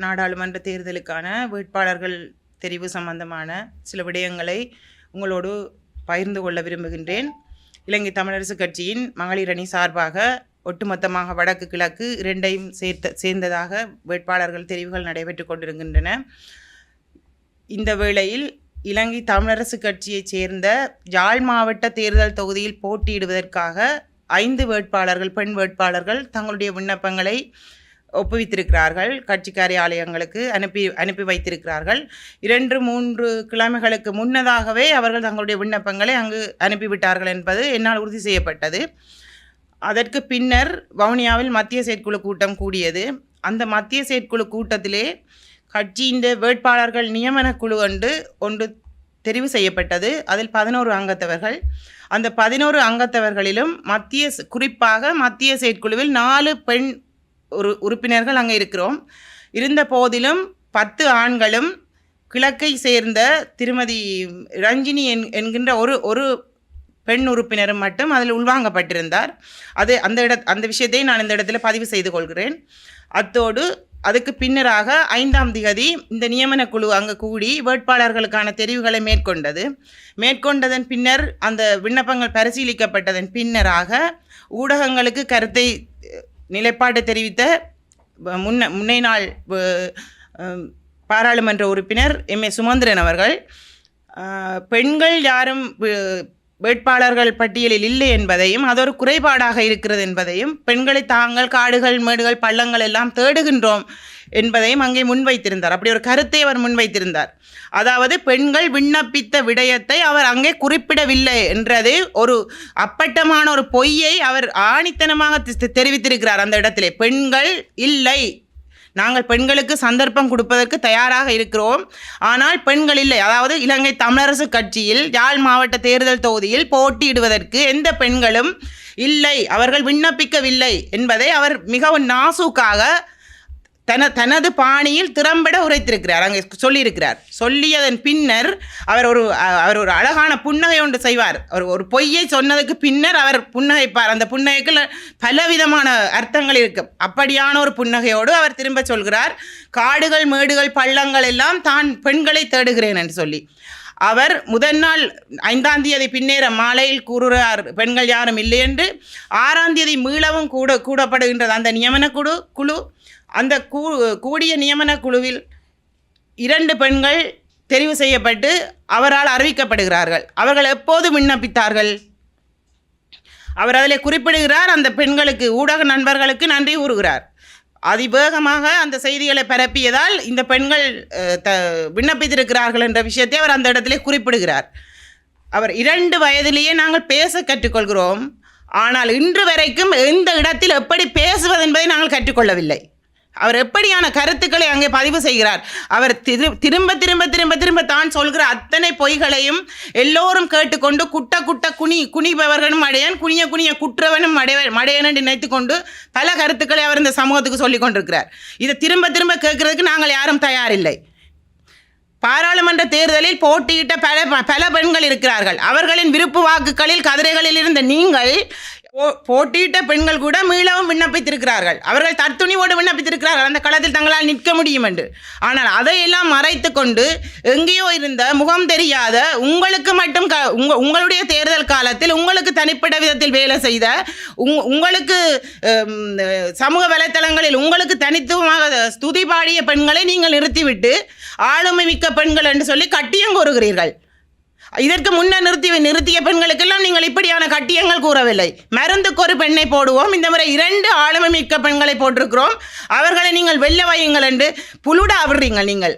நாடாளுமன்ற தேர்தலுக்கான வேட்பாளர்கள் தெரிவு சம்பந்தமான சில விடயங்களை உங்களோடு பகிர்ந்து கொள்ள விரும்புகின்றேன். இலங்கை தமிழரசு கட்சியின் மகளிர் அணி சார்பாக ஒட்டுமொத்தமாக வடக்கு கிழக்கு இரண்டையும் சேர்ந்ததாக வேட்பாளர்கள் தெரிவுகள் நடைபெற்று கொண்டிருக்கின்றன. இந்த வேளையில் இலங்கை தமிழரசு கட்சியைச் சேர்ந்த யாழ் மாவட்ட தேர்தல் தொகுதியில் போட்டியிடுவதற்காக 5 வேட்பாளர்கள், பெண் வேட்பாளர்கள் தங்களுடைய விண்ணப்பங்களை ஒப்புவித்திருக்கிறார்கள். கட்சி காரியாலயங்களுக்கு அனுப்பி வைத்திருக்கிறார்கள். 2-3 கிழமைகளுக்கு முன்னதாகவே அவர்கள் தங்களுடைய விண்ணப்பங்களை அங்கு அனுப்பிவிட்டார்கள் என்பது என்னால் உறுதி செய்யப்பட்டது. அதற்கு பின்னர் வவுனியாவில் மத்திய செயற்குழு கூட்டம் கூடியது. அந்த மத்திய செயற்குழு கூட்டத்திலே கட்சியின் வேட்பாளர்கள் நியமன குழு ஒன்று தெரிவு செய்யப்பட்டது. அதில் 11 அங்கத்தவர்கள். அந்த 11 அங்கத்தவர்களிலும் குறிப்பாக மத்திய செயற்குழுவில் 4 பெண் உறுப்பினர்கள் அங்கே இருக்கிறோம். இருந்த போதிலும் 10 ஆண்களும் கிழக்கை சேர்ந்த திருமதி ரஞ்சினி என்கின்ற ஒரு பெண் உறுப்பினரும் மட்டும் அதில் உள்வாங்கப்பட்டிருந்தார். அந்த விஷயத்தை நான் இந்த இடத்துல பதிவு செய்து கொள்கிறேன். அத்தோடு அதுக்கு பின்னராக 5ஆம் திகதி இந்த நியமன குழு அங்கே கூடி வேட்பாளர்களுக்கான தெரிவுகளை மேற்கொண்டதன் பின்னர் அந்த விண்ணப்பங்கள் பரிசீலிக்கப்பட்டதன் பின்னராக ஊடகங்களுக்கு நிலைப்பாட்டை தெரிவித்த முன்னை நாள் பாராளுமன்ற உறுப்பினர் M.A. சுமந்திரன் அவர்கள் பெண்கள் யாரும் வேட்பாளர்கள் பட்டியலில் இல்லை என்பதையும், அது ஒரு குறைபாடாக இருக்கிறது என்பதையும், பெண்களை தாங்கள் காடுகள் மேடுகள் பள்ளங்கள் எல்லாம் தேடுகின்றோம் என்பதையும் அங்கே முன்வைத்திருந்தார். அப்படி ஒரு கருத்தை அவர் முன்வைத்திருந்தார். அதாவது பெண்கள் விண்ணப்பித்த விடயத்தை அவர் அங்கே குறிப்பிடவில்லை என்றது ஒரு அப்பட்டமான ஒரு பொய்யை அவர் ஆணித்தனமாக தெரிவித்திருக்கிறார். அந்த இடத்திலே பெண்கள் இல்லை, நாங்கள் பெண்களுக்கு சந்தர்ப்பம் கொடுப்பதற்கு தயாராக இருக்கிறோம், ஆனால் பெண்கள் இல்லை. அதாவது இலங்கை தமிழரசு கட்சியில் யாழ் மாவட்ட தேர்தல் தொகுதியில் போட்டியிடுவதற்கு எந்த பெண்களும் இல்லை, அவர்கள் விண்ணப்பிக்கவில்லை என்பதை அவர் மிகவும் நாசூக்காக தனது பாணியில் திறம்பட உரைத்திருக்கிறார், அங்கே சொல்லியிருக்கிறார். சொல்லியதன் பின்னர் அவர் ஒரு அழகான புன்னகை ஒன்று செய்வார். ஒரு பொய்யை சொன்னதுக்கு பின்னர் அவர் புன்னகைப்பார். அந்த புன்னகைக்கு பலவிதமான அர்த்தங்கள் இருக்கும். அப்படியான ஒரு புன்னகையோடு அவர் திரும்ப சொல்கிறார், காடுகள் மேடுகள் பள்ளங்கள் எல்லாம் தான் பெண்களை தேடுகிறேன் என்று சொல்லி. அவர் முதல் நாள் 5ஆம் தேதி பின்னேற மாலையில் கூறுகிறார் பெண்கள் யாரும் இல்லை என்று. 6ஆம் தேதி மீளவும் கூடப்படுகின்றது அந்த நியமன குழு. அந்த கூடிய நியமன குழுவில் 2 பெண்கள் தெரிவு செய்யப்பட்டு அவரால் அறிவிக்கப்படுகிறார்கள். அவர்கள் எப்போது விண்ணப்பித்தார்கள்? அவர் அதில் குறிப்பிடுகிறார். அந்த பெண்களுக்கு, ஊடக நண்பர்களுக்கு நன்றி கூறுகிறார். அதிவேகமாக அந்த செய்திகளை பரப்பியதால் இந்த பெண்கள் விண்ணப்பித்திருக்கிறார்கள் என்ற விஷயத்தை அவர் அந்த இடத்திலே குறிப்பிடுகிறார். அவர் 2 வயதிலேயே நாங்கள் பேச கற்றுக்கொள்கிறோம், ஆனால் இன்று வரைக்கும் எந்த இடத்தில் எப்படி பேசுவது என்பதை நாங்கள் கற்றுக்கொள்ளவில்லை. அவர் எப்படியான கருத்துக்களை அங்கே பதிவு செய்கிறார்? அவர் திரும்ப திரும்ப திரும்ப திரும்ப தான் சொல்கிற அத்தனை பொய்களையும் எல்லோரும் கேட்டுக்கொண்டு குனிபவர்களும் அடையன், குனிய குற்றவனும் மடையன் என்று நினைத்து கொண்டு பல கருத்துக்களை அவர் இந்த சமூகத்துக்கு சொல்லிக் கொண்டிருக்கிறார். இதை திரும்ப திரும்ப கேட்கறதுக்கு நாங்கள் யாரும் தயாரில்லை. பாராளுமன்ற தேர்தலில் போட்டியிட்ட பல பெண்கள் இருக்கிறார்கள். அவர்களின் விருப்பு வாக்குகளில் கதிரைகளில் இருந்த நீங்கள் போட்டியிட்ட பெண்கள் கூட மீளவும் விண்ணப்பித்திருக்கிறார்கள். அவர்கள் தத்துணிவோடு விண்ணப்பித்திருக்கிறார்கள் அந்த களத்தில் தங்களால் நிற்க முடியும் என்று. ஆனால் அதையெல்லாம் மறைத்து கொண்டு எங்கேயோ இருந்த முகம் தெரியாத உங்களுக்கு மட்டும் உங்களுடைய தேர்தல் காலத்தில் உங்களுக்கு தனிப்பட்ட விதத்தில் வேலை செய்த உங்களுக்கு சமூக வலைத்தளங்களில் உங்களுக்கு தனித்துவமாக ஸ்துதி பாடிய பெண்களை நீங்கள் நிறுத்திவிட்டு ஆளுமை மிக்க பெண்கள் என்று சொல்லி கட்டியம் கூறுகிறீர்கள். இதற்கு முன்னர் நிறுத்திய பெண்களுக்கெல்லாம் நீங்கள் இப்படியான கட்டியங்கள் கூறவில்லை. மருந்துக்கு ஒரு பெண்ணை போடுவோம், இந்த முறை 2 ஆளுமை மிக்க பெண்களை போட்டிருக்கிறோம், அவர்களை நீங்கள் வெல்ல வையுங்கள் என்று புலுடா விடுறீங்கள். நீங்கள்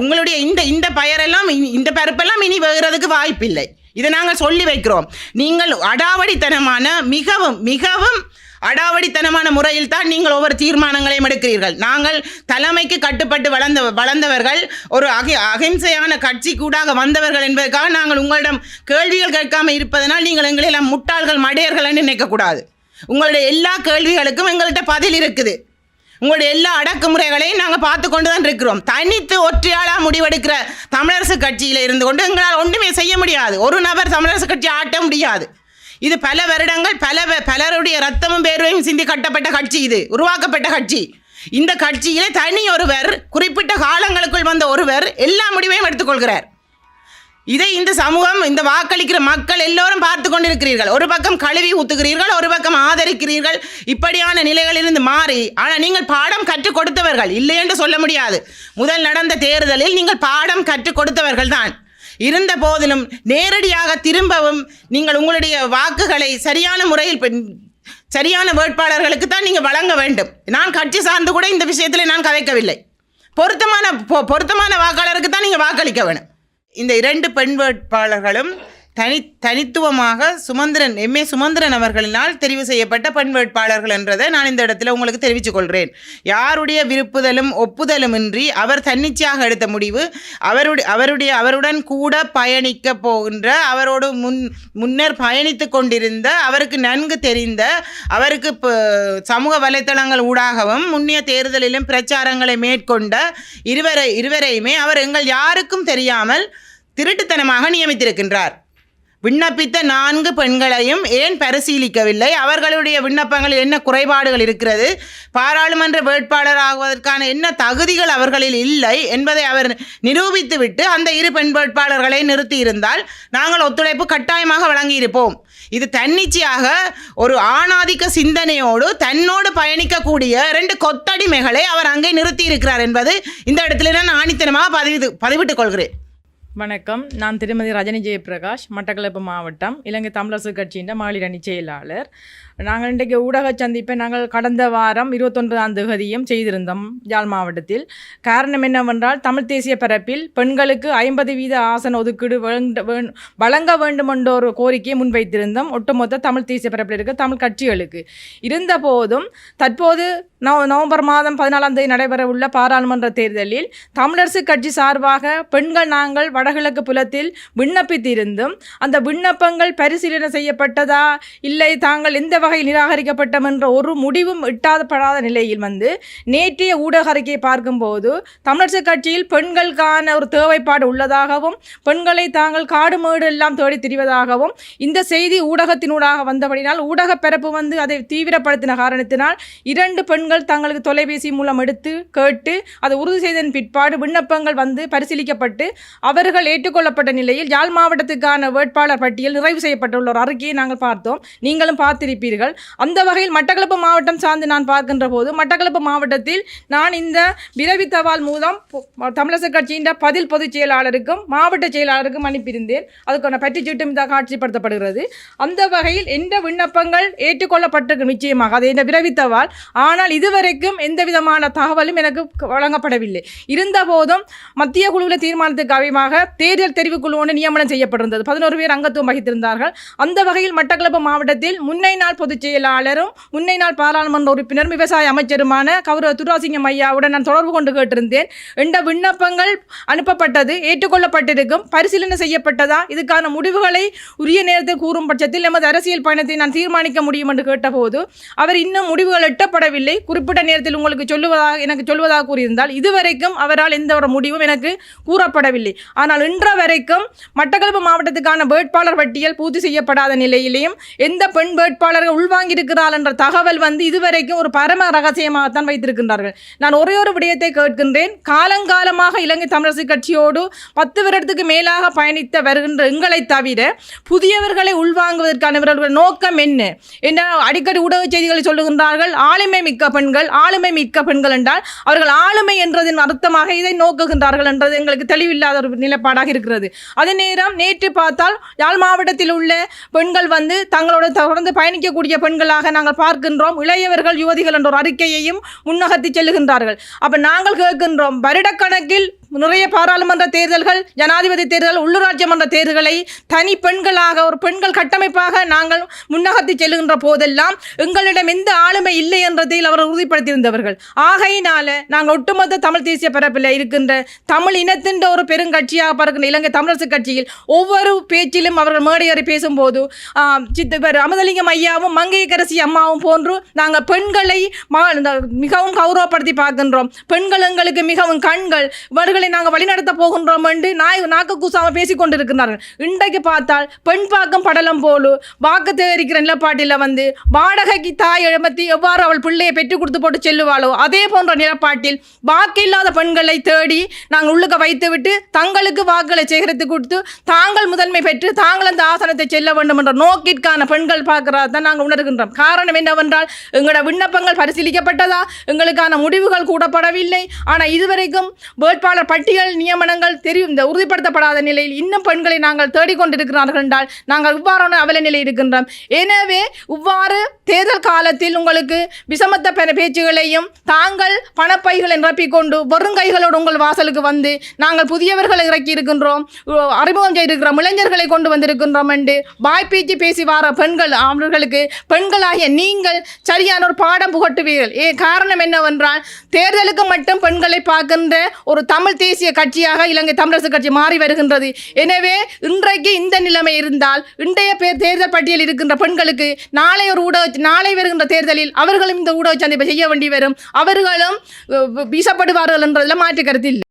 உங்களுடைய இந்த பெயரெல்லாம், இந்த பருப்பெல்லாம் இனி வேகிறதுக்கு வாய்ப்பில்லை. இதை நாங்கள் சொல்லி வைக்கிறோம். நீங்கள் அடாவடித்தனமான மிகவும் அடாவடித்தனமான முறையில் தான் நீங்கள் ஒவ்வொரு தீர்மானங்களையும் எடுக்கிறீர்கள். நாங்கள் தலைமைக்கு கட்டுப்பட்டு வளர்ந்தவர்கள், ஒரு அகிம்சையான கட்சி கூடாக வந்தவர்கள் என்பதற்காக நாங்கள் உங்களிடம் கேள்விகள் கேட்காமல் இருப்பதனால் நீங்கள் எங்களை எல்லாம் முட்டாள்கள் மடையர்கள் என்று நினைக்கக்கூடாது. உங்களுடைய எல்லா கேள்விகளுக்கும் எங்கள்கிட்ட பதில் இருக்குது. உங்களுடைய எல்லா அடக்குமுறைகளையும் நாங்கள் பார்த்து கொண்டு தான் இருக்கிறோம். தனித்து ஒற்றையாளாக முடிவெடுக்கிற தமிழரசு கட்சியில் இருந்து கொண்டு எங்களால் ஒன்றுமே செய்ய முடியாது. ஒரு நபர் தமிழரசு கட்சி ஆட்ட முடியாது. இது பல வருடங்கள் பலருடைய ரத்தமும் பேர்வையும் சிந்தி கட்டப்பட்ட கட்சி, இது உருவாக்கப்பட்ட கட்சி. இந்த கட்சியிலே தனி ஒருவர், குறிப்பிட்ட காலங்களுக்குள் வந்த ஒருவர் எல்லா முடிவையும் எடுத்துக்கொள்கிறார். இதை இந்த சமூகம், இந்த வாக்களிக்கிற மக்கள் எல்லோரும் பார்த்து கொண்டிருக்கிறீர்கள். ஒரு பக்கம் கழுவி ஊத்துகிறீர்கள், ஒரு பக்கம் ஆதரிக்கிறீர்கள். இப்படியான நிலைகளிலிருந்து மாறி, ஆனால் நீங்கள் பாடம் கற்றுக் கொடுத்தவர்கள் இல்லை என்று சொல்ல முடியாது. முதல் நடந்த தேர்தலில் நீங்கள் பாடம் கற்றுக் கொடுத்தவர்கள் தான். இருந்த போதிலும் நேரடியாக திரும்பவும் நீங்கள் உங்களுடைய வாக்குகளை சரியான முறையில் சரியான வேட்பாளர்களுக்கு தான் நீங்கள் வழங்க வேண்டும். நான் கட்சி சார்ந்து கூட இந்த விஷயத்தில் நான் கதைக்கவில்லை. பொருத்தமான வாக்காளருக்கு தான் நீங்கள் வாக்களிக்க வேணும். இந்த 2 பெண் வேட்பாளர்களும் தனித்துவமாக எம்ஏ சுமந்திரன் அவர்களினால் தெரிவு செய்யப்பட்ட பெண் வேட்பாளர்கள் என்றதை நான் இந்த இடத்துல உங்களுக்கு தெரிவித்துக் கொள்கிறேன். யாருடைய விருப்புதலும் ஒப்புதலும் இன்றி அவர் தன்னிச்சையாக எடுத்த முடிவு, அவருடன் கூட பயணிக்க போகின்ற, அவரோடு முன்னர் பயணித்து கொண்டிருந்த, அவருக்கு நன்கு தெரிந்த, அவருக்கு சமூக வலைத்தளங்கள் ஊடாகவும் முன்னைய தேர்தலிலும் பிரச்சாரங்களை மேற்கொண்ட இருவரையுமே அவர் எங்கள் யாருக்கும் தெரியாமல் திருட்டுத்தனமாக நியமித்திருக்கின்றார். விண்ணப்பித்த 4 பெண்களையும் ஏன் பரிசீலிக்கவில்லை? அவர்களுடைய விண்ணப்பங்களில் என்ன குறைபாடுகள் இருக்கிறது? பாராளுமன்ற வேட்பாளர் ஆகுவதற்கான என்ன தகுதிகள் அவர்களில் இல்லை என்பதை அவர் நிரூபித்துவிட்டு அந்த 2 பெண் வேட்பாளர்களை நிறுத்தியிருந்தால் நாங்கள் ஒத்துழைப்பு கட்டாயமாக வழங்கியிருப்போம். இது தன்னிச்சையாக ஒரு ஆணாதிக்க சிந்தனையோடு தன்னோடு பயணிக்கக்கூடிய 2 கொத்தடிமைகளை அவர் அங்கே நிறுத்தியிருக்கிறார் என்பது இந்த இடத்துல நான் ஆணித்தனமாக பதிவிட்டுக் கொள்கிறேன். வணக்கம். நான் திருமதி ரஜினி ஜெயபிரகாஷ், மட்டக்களப்பு மாவட்டம் இலங்கை தமிழரசு கட்சியின் மகளிர் அணி செயலாளர். நாங்கள் இன்றைக்கு ஊடக சந்திப்பை நாங்கள் கடந்த வாரம் 21ஆம் தேதியும் செய்திருந்தோம் யாழ் மாவட்டத்தில். காரணம் என்னவென்றால், தமிழ் தேசிய பரப்பில் பெண்களுக்கு 50% ஆசன ஒதுக்கீடு வழங்க வேண்டும் என்ற ஒரு கோரிக்கையை முன்வைத்திருந்தோம் ஒட்டுமொத்த தமிழ் தேசிய பரப்பில் இருக்க தமிழ் கட்சிகளுக்கு. இருந்த போதும் தற்போது நவம்பர் மாதம் 14ஆம் தேதி நடைபெறவுள்ள பாராளுமன்ற தேர்தலில் தமிழரசு கட்சி சார்பாக பெண்கள் நாங்கள் வடகிழக்கு புலத்தில் விண்ணப்பித்திருந்தும் அந்த விண்ணப்பங்கள் பரிசீலனை செய்யப்பட்டதா இல்லை தாங்கள் எந்த வகையில் நிராகரிக்கப்பட்டோம் என்ற ஒரு முடிவும் எட்டாதப்படாத நிலையில் நேற்றைய ஊடக அறிக்கையை பார்க்கும்போது தமிழரசு கட்சியில் பெண்களுக்கான ஒரு தேவைப்பாடு உள்ளதாகவும் பெண்களை தாங்கள் காடு மேடு எல்லாம் தேடி திரிவதாகவும் இந்த செய்தி ஊடகத்தினூடாக வந்தபடினால் ஊடக பரப்பு அதை தீவிரப்படுத்தின காரணத்தினால் 2 பெண்கள் தங்களுக்கு தொலைபேசி மூலம் எடுத்து கேட்டு அதை உறுதி செய்ததன் பிற்பாடு விண்ணப்பங்கள் பரிசீலிக்கப்பட்டு அவர்கள் ஏற்றுக்கொள்ளப்பட்ட நிலையில் யாழ் மாவட்டத்துக்கான வேட்பாளர் பட்டியல் நிறைவு செய்யப்பட்டுள்ள ஒரு அறிக்கையை நாங்கள் பார்த்தோம். நீங்களும் பார்த்திருப்பீர்கள். அந்த வகையில் மட்டக்களப்பு மாவட்டம் சார்ந்து நான் பார்க்கின்ற போது மட்டக்களப்பு மாவட்டத்தில் நான் இந்த விரைவித்தவால் மூலம் தமிழரசு கட்சியின் பதில் பொதுச் செயலாளருக்கும் மாவட்ட செயலாளருக்கும் அனுப்பியிருந்தேன். அதுக்கான பற்றிச்சீட்டும் இதாக காட்சிப்படுத்தப்படுகிறது. அந்த வகையில் எந்த விண்ணப்பங்கள் ஏற்றுக்கொள்ளப்பட்டிருக்கும் நிச்சயமாக அது இந்த விரைவித்தவால். ஆனால் இதுவரைக்கும் எந்த விதமான தகவலும் எனக்கு வழங்கப்படவில்லை. இருந்த போதும் மத்திய குழுவில் தீர்மானத்துக்கு அவயமாக தேர்தல் தெரிவுக்குழு ஒன்று நியமனம் செய்யப்பட்டிருந்தது. 11 பேர் அங்கத்துவம் வகித்திருந்தார்கள். அந்த வகையில் மட்டக்களப்பு மாவட்டத்தில் முன்னை நாள் பொதுச் செயலாளரும் முன்னை நாள் பாராளுமன்ற உறுப்பினரும் விவசாய அமைச்சருமான கௌரவ துராசிங்கம் ஐயாவுடன் நான் தொடர்பு கொண்டு கேட்டிருந்தேன். எந்த விண்ணப்பங்கள் அனுப்பப்பட்டது, ஏற்றுக்கொள்ளப்பட்டிருக்கும், பரிசீலனை செய்யப்பட்டதா, இதுக்கான முடிவுகளை உரிய நேரத்தில் கூறும் பட்சத்தில் எமது அரசியல் பயணத்தை நான் தீர்மானிக்க முடியும் என்று கேட்டபோது அவர் இன்னும் முடிவுகள் எட்டப்படவில்லை, குறிப்பிட்ட நேரத்தில் உங்களுக்கு எனக்கு சொல்வதாக கூறியிருந்தால் இதுவரைக்கும் அவரால் எந்த ஒரு முடிவும் எனக்கு கூறப்படவில்லை. ஆனால் இன்ற வரைக்கும் மட்டக்களப்பு மாவட்டத்துக்கான வேட்பாளர் பட்டியல் பூர்த்தி செய்யப்படாத நிலையிலேயும் எந்த பெண் வேட்பாளர்கள் உள்வாங்கியிருக்கிறார் என்ற தகவல் இதுவரைக்கும் ஒரு பரம ரகசியமாகத்தான் வைத்திருக்கின்றார்கள். நான் ஒரே ஒரு விடயத்தை கேட்கின்றேன். காலங்காலமாக இலங்கை தமிழரசு கட்சியோடு 10 வருடத்துக்கு மேலாக பயணித்த வருகின்ற எங்களை தவிர புதியவர்களை உள்வாங்குவதற்கான இவர்களுடைய நோக்கம் என்ன என்ற அடிக்கடி ஊடக செய்திகளை சொல்லுகின்றார்கள். ஆளுமை மிக்க பெண்கள் என்றால் அவர்கள் ஆளுமை என்றதின் அர்த்தமாக இதை நோக்குகின்றார்கள் என்றது எங்களுக்கு தெளிவில்லாத ஒரு நிலைப்பாடாக இருக்கிறது. அதே நேரம் நேற்று பார்த்தால் யாழ் மாவட்டத்தில் உள்ள பெண்கள் தங்களோட தொடர்ந்து பயணிக்கக்கூடிய பெண்களாக நாங்கள் பார்க்கின்றோம். இளையவர்கள் யுவதிகள் என்ற ஒரு அறிக்கையையும் முன்னகர்த்தி செல்லுகின்றார்கள். அப்ப நாங்கள் கேட்கின்றோம், வருடக்கணக்கில் நிறைய பாராளுமன்ற தேர்தல்கள், ஜனாதிபதி தேர்தல், உள்ளூராட்சி மன்ற தேர்தல்களை தனி பெண்களாக ஒரு பெண்கள் கட்டமைப்பாக நாங்கள் முன்னகர்த்தி செல்லுகின்ற போதெல்லாம் எங்களிடம் எந்த ஆளுமை இல்லை என்றதில் அவர் உறுதிப்படுத்தியிருந்தவர்கள். ஆகையினால நாங்கள் ஒட்டுமொத்த தமிழ் தேசிய பரப்பில் இருக்கின்ற தமிழ் இனத்தின் ஒரு பெருங்கட்சியாக பார்க்கின்ற இலங்கை தமிழரசு கட்சியில் ஒவ்வொரு பேச்சிலும் அவர்கள் மேடையேறி பேசும்போது அமுதலிங்கம் ஐயாவும் மங்கையரசி அம்மாவும் போன்று நாங்கள் பெண்களை மிகவும் கௌரவப்படுத்தி பார்க்கின்றோம். பெண்கள் எங்களுக்கு மிகவும் கண்கள், இவர்கள் அவர்களை நாங்கள் வழிநடத்த போகின்றோம் என்று நாக்கு கூசாமல் பேசிக் கொண்டிருக்கிறார்கள். இன்றைக்கு பார்த்தால் பெண் பாக்கம் படலம் போலு வாக்கு சேகரிக்கிற நிலப்பாட்டில் வந்து வாடகைக்கு தாய் எழுமத்தி எவ்வாறு அவள் பிள்ளையை பெற்றுக் கொடுத்து போட்டு செல்லுவாளோ அதே போன்ற நிலப்பாட்டில் வாக்கு இல்லாத பெண்களை தேடி நாங்கள் உள்ளுக்க வைத்துவிட்டு தங்களுக்கு வாக்குகளை சேகரித்து கொடுத்து தாங்கள் முதன்மை பெற்று தாங்கள் அந்த ஆசனத்தை செல்ல வேண்டும் என்ற நோக்கிற்கான பெண்கள் பார்க்கிறதான் நாங்கள் உணர்கின்றோம். காரணம் என்னவென்றால் எங்களோட விண்ணப்பங்கள் பரிசீலிக்கப்பட்டதா, எங்களுக்கான முடிவுகள் கூடப்படவில்லை. ஆனால் இதுவரைக்கும் வேட்பாளர் பட்டியல் நியமனங்கள் இந்த உறுதிப்படுத்தப்படாத நிலையில் இன்னும் பெண்களை நாங்கள் தேடிக்கொண்டிருக்கிறார்கள் என்றால் நாங்கள் இவ்வாறான அவல நிலை இருக்கின்றோம். எனவே இவ்வாறு தேர்தல் காலத்தில் உங்களுக்கு விஷமத்த பேச்சுகளையும் தாங்கள் பணப்பைகளை நிரப்பிக்கொண்டு வெறும் கைகளோடு உங்கள் வாசலுக்கு வந்து நாங்கள் புதியவர்களை இறக்கி இருக்கின்றோம், அறிமுகம் செய்திருக்கிறோம், இளைஞர்களை கொண்டு வந்திருக்கின்றோம் என்று வாய்ப்பீச்சு பேசி வார பெண்கள் அவர்களுக்கு பெண்களாகிய நீங்கள் சரியான ஒரு பாடம் புகட்டுவீர்கள். காரணம் என்னவென்றால் தேர்தலுக்கு மட்டும் பெண்களை பார்க்கின்ற ஒரு தமிழ் தேசிய கட்சியாக இலங்கை தமிழரசு கட்சி மாறி வருகின்றது. எனவே இன்றைக்கு இந்த நிலைமை இருந்தால் இன்றைய தேர்தல் பட்டியல் இருக்கின்ற பெண்களுக்கு நாளை வருகின்ற தேர்தலில் அவர்களும் இந்த ஊடக சந்திப்பை செய்ய வேண்டி வரும். அவர்களும் வீசப்படுவார்கள் என்றதில் மாற்று கருத்து இல்லை.